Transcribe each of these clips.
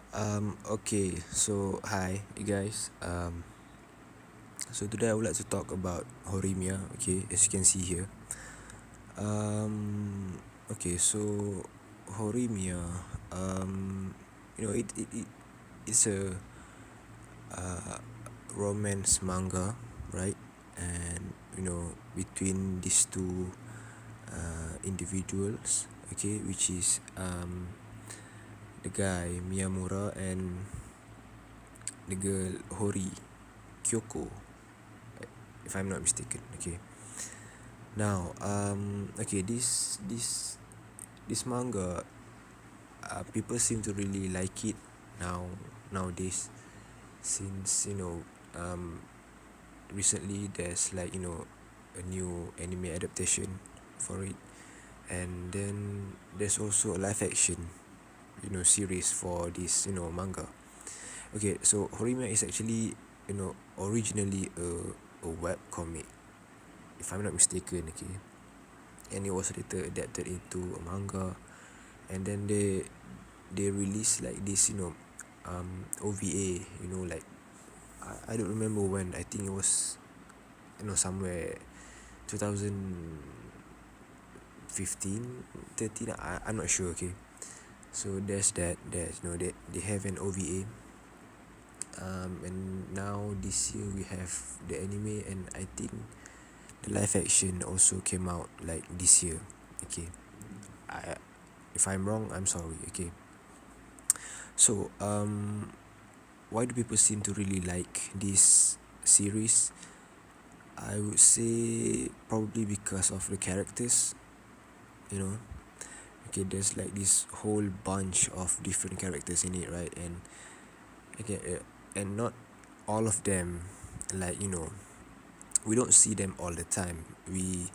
Okay, so hi, you guys. So today I would like to talk about Horimiya. Okay, as you can see here. Okay, so Horimiya. Um, it's a romance manga, right? And between these two individuals, okay, which is the guy Miyamura and the girl Hori Kyoko, if I'm not mistaken. Okay. Now, okay, this manga, people seem to really like it nowadays, since recently there's like a new anime adaptation for it, and then there's also a live action series for this manga. Okay, so Horimiya is actually originally a web comic, if I'm not mistaken. Okay, and it was later adapted into a manga, and then they released like this OVA, like I don't remember when. I think it was somewhere 2015, 13. I'm not sure. Okay, so there's they have an OVA, and now this year we have the anime, and I think the live action also came out like this year. Okay, I if I'm wrong, I'm sorry. Okay, so why do people seem to really like this series? I would say probably because of the characters. You know, okay, there's like this whole bunch of different characters in it, right? And okay, and not all of them, like we don't see them all the time. We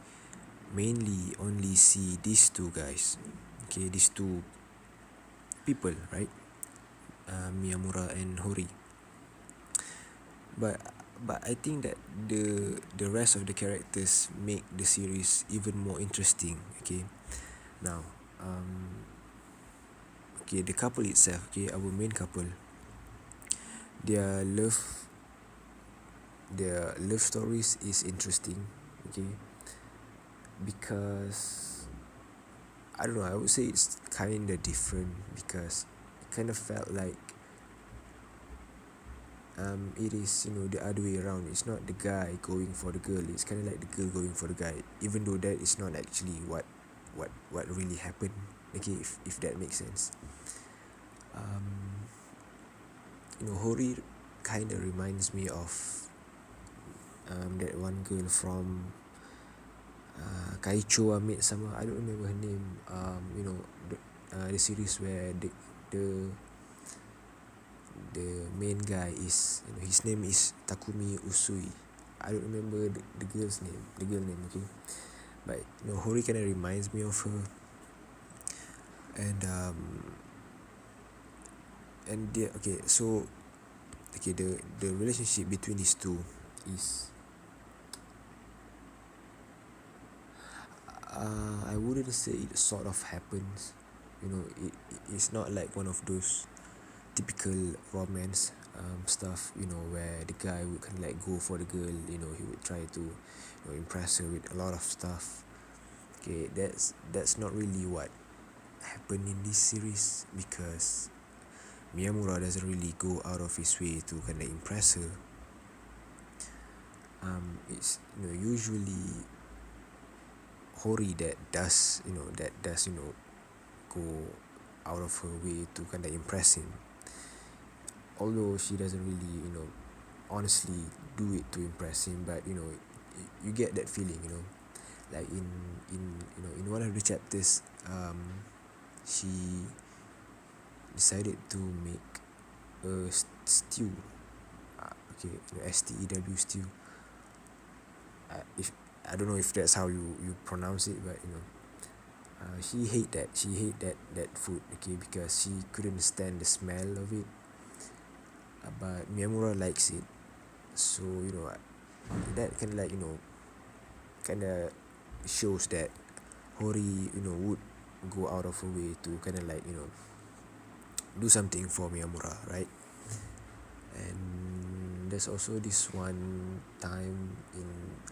mainly only see these two guys. Okay, these two people, right? Miyamura and Hori. But I think that the rest of the characters make the series even more interesting. Okay, now okay, the couple itself. Okay, our main couple. Their love stories is interesting. Okay, because I don't know. I would say it's kind of different because it kind of felt like it is the other way around. It's not the guy going for the girl, it's kind of like the girl going for the guy, even though that is not actually what really happened. Okay, if that makes sense. Hori kind of reminds me of that one girl from Kaicho Midsummer. I don't remember her name. The series where the main guy is, his name is Takumi Usui. I don't remember the girl's name, the girl name. Okay, but Hori kind of reminds me of her, and okay, so okay, the relationship between these two is, I wouldn't say it sort of happens. It's not like one of those typical romance stuff, where the guy would kind of like go for the girl. He would try to impress her with a lot of stuff. Okay, that's not really what happened in this series, because Miyamura doesn't really go out of his way to kind of impress her. It's usually Hori that does go out of her way to kind of impress him, although she doesn't really honestly do it to impress him. But you get that feeling, like in one of the chapters, she decided to make a stew. Okay, STEW stew. If I don't know if that's how you pronounce it, but she hate that food. Okay, because she couldn't stand the smell of it. But Miyamura likes it, so that kind of like kind of shows that Hori would go out of her way to kind of like do something for Miyamura, right? And there's also this one time in,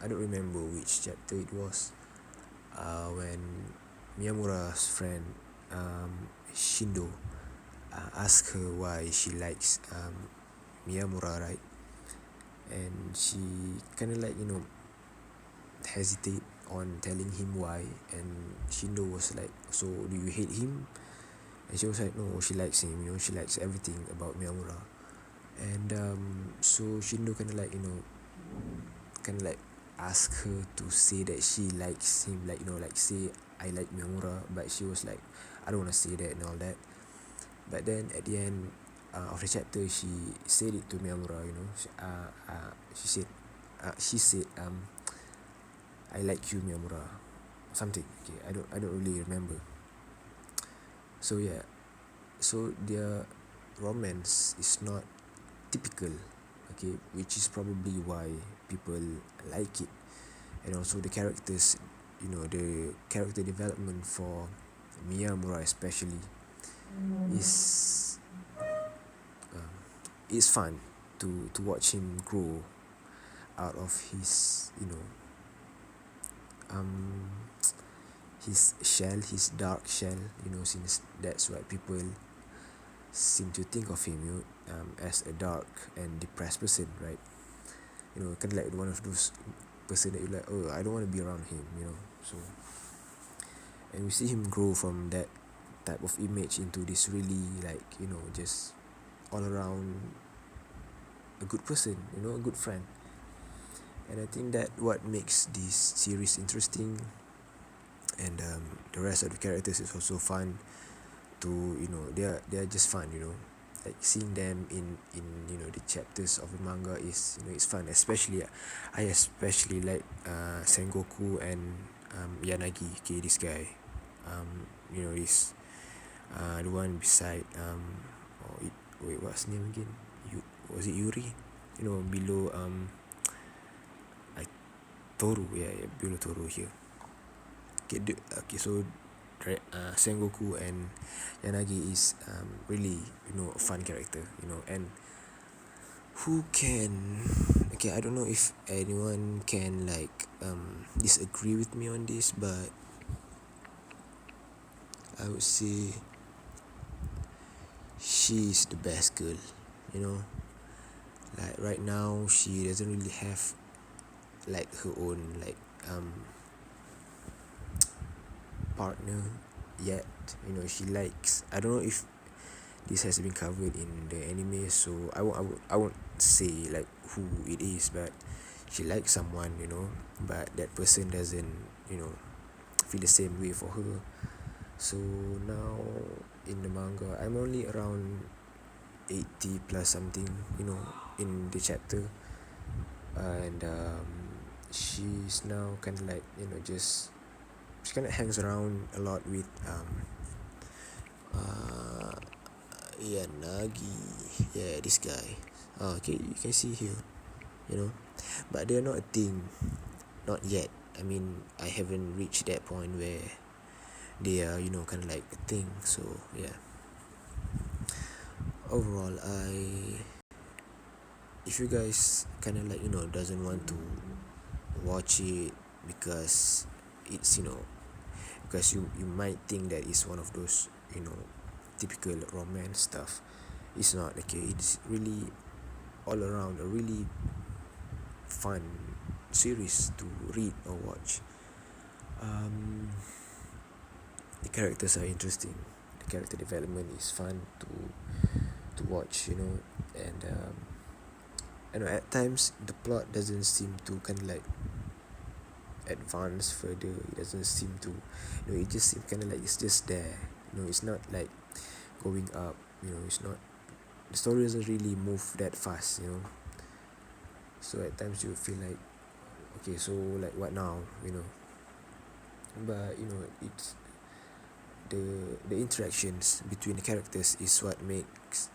I don't remember which chapter it was, when Miyamura's friend, Shindo, asked her why she likes Miyamura, right? And she kind of like, hesitate on telling him why. And Shindo was like, so do you hate him? And she was like, no, she likes him, she likes everything about Miyamura. And so Shindo kind of like, ask her to say that she likes him, like, like say I like Miyamura, but she was like, I don't want to say that and all that. But then at the end of the chapter, she said it to Miyamura. She said, I like you, Miyamura, something. Okay, I don't really remember. So yeah, so their romance is not typical, okay, which is probably why people like it. And also the characters, the character development for Miyamura especially is um, is fun to watch him grow out of his um his shell, his dark shell, since that's what people seem to think of him, as a dark and depressed person, right? Kind of like one of those person that you like, oh, I don't want to be around him, so. And we see him grow from that type of image into this really, like, just all around a good person, a good friend. And I think that what makes this series interesting. And the rest of the characters is also fun to, they're just fun, like seeing them in the chapters of the manga is, it's fun. Especially I especially like Sengoku and Yanagi. Okay, this guy, this the one beside wait, what's his name again? Was it Yuri? Below I Toru. Yeah, below Toru here. Okay, so Sengoku and Yanagi is really, a fun character, and who can, okay, I don't know if anyone can like disagree with me on this, but I would say she's the best girl, like right now she doesn't really have like her own like partner yet. She likes, I don't know if this has been covered in the anime, so I won't say like who it is, but she likes someone, but that person doesn't, feel the same way for her. So now in the manga, I'm only around 80 plus something, in the chapter. And she's now kind of like, just she kind of hangs around a lot with uh Yanagi. Yeah, this guy. Okay, you can see here, but they're not a thing, not yet. I mean, I haven't reached that point where they are, kind of like a thing. So yeah, overall, if you guys kind of like, doesn't want to watch it because it's, because you might think that it's one of those, typical romance stuff. It's not. Okay, it's really all around a really fun series to read or watch. The characters are interesting. The character development is fun to watch, and at times the plot doesn't seem to kind of like advance further. It doesn't seem to, it just seems kind of like it's just there. It's not like going up. It's not. The story doesn't really move that fast. So at times you feel like, okay, so like what now? But it's the interactions between the characters is what makes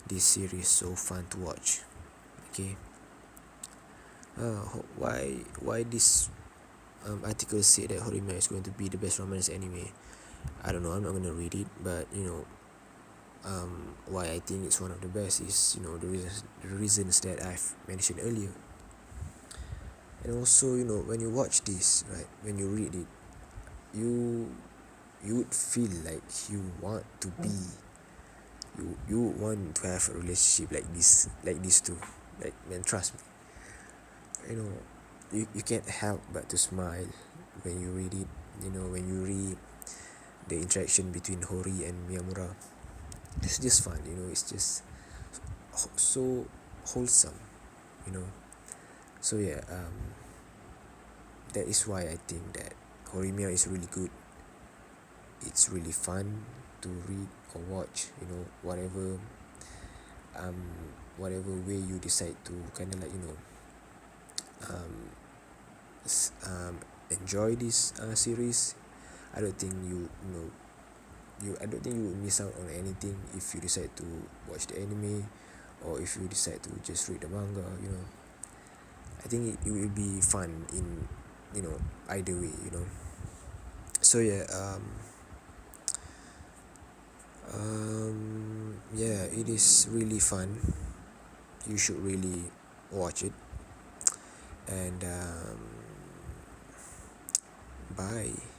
this series so fun to watch. Okay. Why this article said that Horimiya is going to be the best romance anime? I don't know. I'm not gonna read it, but Why I think it's one of the best is, the reasons that I've mentioned earlier. And also, when you watch this, right, when you read it, you you would feel like you want to be, you want to have a relationship like this too. Like, man, trust me, you know you can't help but to smile when you read it. When you read the interaction between Hori and Miyamura, it's just fun. It's just so wholesome. you know so yeah, that is why I think that Horimiya is really good. It's really fun to read or watch, um whatever way you decide to kind of, like, um enjoy this series. I don't think I don't think you will miss out on anything if you decide to watch the anime, or if you decide to just read the manga. I think it will be fun in, either way. So yeah, yeah, it is really fun. You should really watch it. And bye.